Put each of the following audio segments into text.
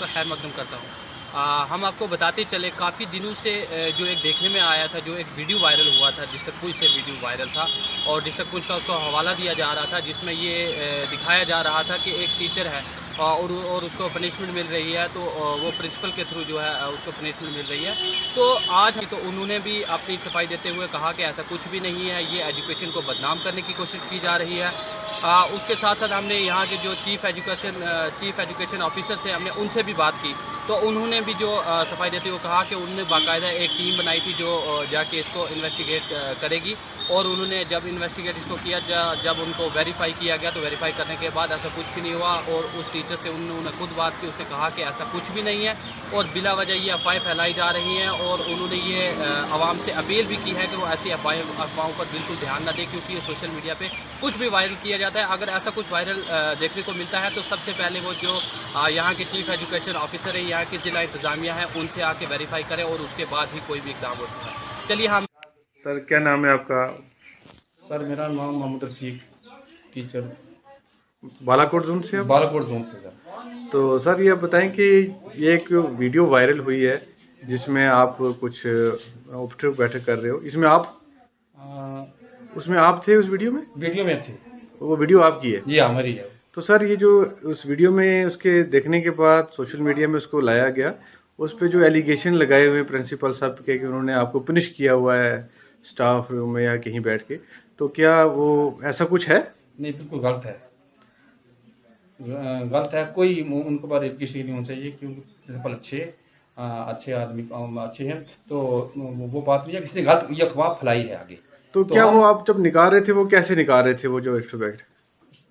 आपका खैर मकदम करता हूँ। हम आपको बताते चले, काफ़ी दिनों से जो एक देखने में आया था, जो एक वीडियो वायरल हुआ था, डिस्ट्रिक्ट पुंछ से वीडियो वायरल था और डिस्ट्रिक्ट पुंछ का उसको हवाला दिया जा रहा था, जिसमें ये दिखाया जा रहा था कि एक टीचर है और उसको पनिशमेंट मिल रही है, तो वो प्रिंसिपल के थ्रू जो है उसको पनिशमेंट मिल रही है। तो आज तो उन्होंने भी अपनी सफाई देते हुए कहा कि ऐसा कुछ भी नहीं है, ये एजुकेशन को बदनाम करने की कोशिश की जा रही है। उसके साथ साथ हमने यहाँ के जो चीफ एजुकेशन ऑफिसर थे, हमने उनसे भी बात की, तो उन्होंने भी जो सफाई देते हुए कहा कि उन्होंने बाकायदा एक टीम बनाई थी जो जाके इसको इन्वेस्टिगेट करेगी, और उन्होंने जब इन्वेस्टिगेट इसको किया, जब उनको वेरीफाई किया गया, तो वेरीफाई करने के बाद ऐसा कुछ भी नहीं हुआ। और उस टीचर से उन्होंने खुद बात की, उसने कहा कि ऐसा कुछ भी नहीं है और बिला वजह ये अफवाहें फैलाई जा रही हैं, और उन्होंने ये आवाम से अपील भी की है कि वो ऐसी अफवाहों पर बिल्कुल ध्यान न दें, क्योंकि ये सोशल मीडिया पे कुछ भी वायरल किया जाता है। अगर ऐसा कुछ वायरल देखने को मिलता है तो सबसे पहले वो जो यहाँ के चीफ एजुकेशन ऑफिसर है, यहाँ की जिला इंतजामिया है, उनसे आके वेरीफाई करें और उसके बाद ही कोई भी इकदाम होता है। चलिए हम सर, क्या नाम है आपका? सर, मेरा नाम मोहम्मद रफीक, टीचर, बालाकोट जोन से? बालाकोट जोन से। सर, तो सर ये बताएं कि ये एक वीडियो वायरल हुई है जिसमें आप कुछ उठक बैठक कर रहे हो, इसमें उसमें आप थे उस वीडियो में? वीडियो में थे। वो वीडियो आपकी है? जी हमारी है। तो सर ये जो उस वीडियो में उसके देखने के बाद सोशल मीडिया में उसको लाया गया, उस पर जो एलिगेशन लगाए हुए प्रिंसिपल साहब के कि उन्होंने आपको पनिश किया हुआ है स्टाफ रूम में या कहीं बैठ के, तो क्या वो ऐसा कुछ है? नहीं, बिल्कुल गलत है, गलत है। कोई उनके बारे में किसी नहीं होना चाहिए, क्योंकि प्रिंसिपल अच्छे आदमी अच्छे हैं, तो वो बात नहीं है। किसी ने गलत ये अफवाह फैलाई है आगे। तो क्या वो आप जब निकाल रहे थे, वो कैसे निकाल रहे थे वो जो स्टूडेंट?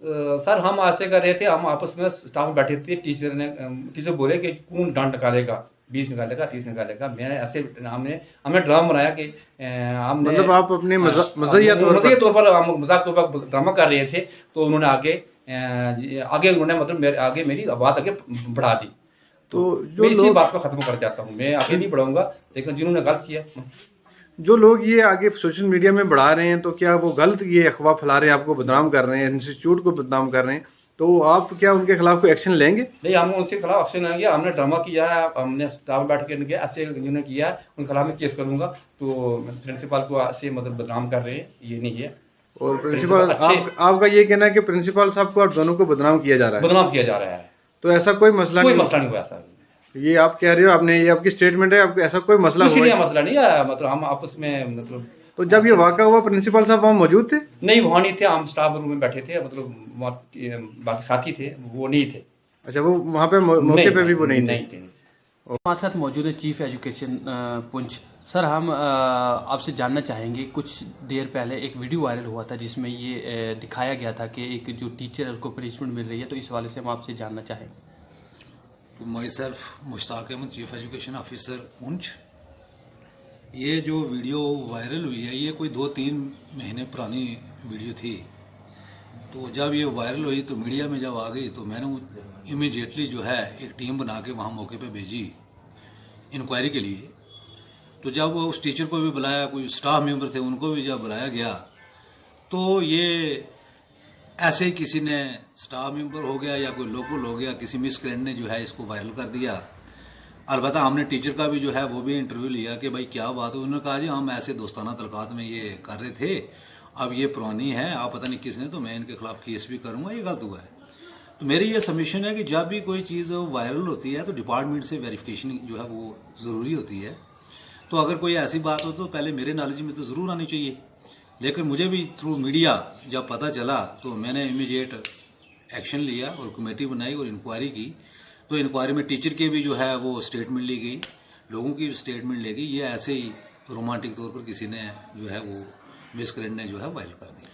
सर, हम ऐसे कर रहे थे, हम आपस में स्टाफ बैठे थे, टीचर बोले कि कौन डांट निकालेगा, 20 निकालेगा, 30 निकालेगा। मैंने ऐसे हमने ड्रामा बनाया कि हमने मतलब आप अपने मज़ाहिया तौर पर मजाक तौर पर ड्रामा कर रहे थे, तो उन्होंने आगे उन्होंने मतलब मेरी बात आगे बढ़ा दी। तो मैं इसी बात को खत्म कर जाता हूँ, मैं आगे नहीं बढ़ाऊंगा, लेकिन जिन्होंने गलत किया, जो लोग ये आगे सोशल मीडिया में बढ़ा रहे हैं, तो क्या वो गलत ये अफवाह फैला रहे हैं, आपको बदनाम कर रहे हैं, इंस्टीट्यूट को बदनाम कर रहे हैं, तो आप क्या उनके खिलाफ कोई एक्शन लेंगे? नहीं, हम उनके खिलाफ एक्शन लेंगे। हमने ड्रामा किया है, हमने स्टाफ बैठ के ऐसे जिन्होंने किया है उनके खिलाफ मैं केस करूंगा। तो प्रिंसिपल को ऐसे मतलब बदनाम कर रहे हैं, ये नहीं है। और प्रिंसिपल आपका ये कहना है कि प्रिंसिपल साहब को आप दोनों को बदनाम किया जा रहा है? बदनाम किया जा रहा है। तो ऐसा कोई मसला नहीं हुआ सर। ये आप कह रहे हो, आपने ये आपकी स्टेटमेंट है, आपको ऐसा कोई मसला हुआ? मसला नहीं है, मतलब हम आपस में मतलब। तो जब ये वाक़ा हुआ प्रिंसिपल साहब वहाँ मौजूद थे? नहीं, वहाँ नहीं थे, हम स्टाफ रूम में बैठे थे, मतलब बाकी साथी थे, वो नहीं थे। अच्छा, वो वहाँ पे मौके पे भी वो नहीं थे? हमारे साथ मौजूद है चीफ एजुकेशन पुंछ। सर, हम आपसे जानना चाहेंगे, कुछ देर पहले एक वीडियो वायरल हुआ था जिसमें ये दिखाया गया था कि एक जो टीचर है उसको पनिशमेंट मिल रही है, तो इस हवाले से हम आपसे जानना चाहेंगे। Myself Mushtaq Ahmed, chief education officer Poonch. ये जो वीडियो वायरल हुई है, ये कोई 2-3 महीने पुरानी वीडियो थी। तो जब ये वायरल हुई तो मीडिया में जब आ गई, तो मैंने इमीडिएटली जो है एक टीम बना के वहाँ मौके पे भेजी इंक्वायरी के लिए। तो जब उस टीचर को भी बुलाया, कोई स्टाफ मेंबर थे उनको भी जब बुलाया गया, तो ये ऐसे ही किसी ने स्टाफ मेंबर हो गया या कोई लोकल हो गया, किसी मिसक्रेंट ने जो है इसको वायरल कर दिया। अलबत्ता हमने टीचर का भी जो है वो भी इंटरव्यू लिया कि भाई क्या बात है। उन्होंने कहा जी हम ऐसे दोस्ताना तलकात में ये कर रहे थे, अब ये पुरानी है, आप पता नहीं किसने, तो मैं इनके खिलाफ केस भी करूँगा, ये गलत हुआ है। तो मेरी ये सबमिशन है कि जब भी कोई चीज़ वायरल होती है तो डिपार्टमेंट से वेरिफिकेशन जो है वो ज़रूरी होती है। तो अगर कोई ऐसी बात हो तो पहले मेरे नॉलेज में तो ज़रूर आनी चाहिए, लेकिन मुझे भी थ्रू मीडिया जब पता चला तो मैंने इमीडिएट एक्शन लिया और कमेटी बनाई और इंक्वायरी की। तो इंक्वायरी में टीचर के भी जो है वो स्टेटमेंट ली गई, लोगों की स्टेटमेंट ली गई। ये ऐसे ही रोमांटिक तौर पर किसी ने जो है वो मिसक्रेंट ने जो है वायरल कर दी।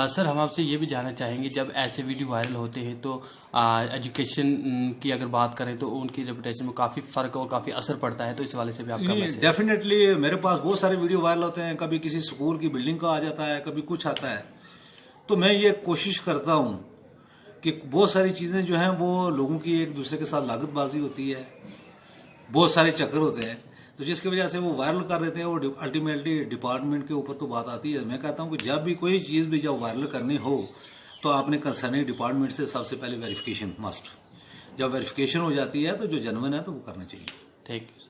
सर, हम आपसे ये भी जानना चाहेंगे, जब ऐसे वीडियो वायरल होते हैं तो एजुकेशन की अगर बात करें तो उनकी रेपुटेशन में काफ़ी फ़र्क और काफ़ी असर पड़ता है, तो इस वाले से भी आपका मैसेज? डेफिनेटली मेरे पास बहुत सारे वीडियो वायरल होते हैं, कभी किसी स्कूल की बिल्डिंग का आ जाता है, कभी कुछ आता है। तो मैं ये कोशिश करता हूँ कि बहुत सारी चीज़ें जो हैं वो लोगों की एक दूसरे के साथ लागतबाजी होती है, बहुत सारे चक्कर होते हैं, तो जिसकी वजह से वो वायरल कर देते हैं और अल्टीमेटली डिपार्टमेंट के ऊपर तो बात आती है। मैं कहता हूँ कि जब भी कोई चीज़ भी जब वायरल करनी हो तो आपने कंसर्निंग डिपार्टमेंट से सबसे पहले वेरिफिकेशन मस्ट। जब वेरिफिकेशन हो जाती है तो जो जेन्युइन है तो वो करना चाहिए। Thank you.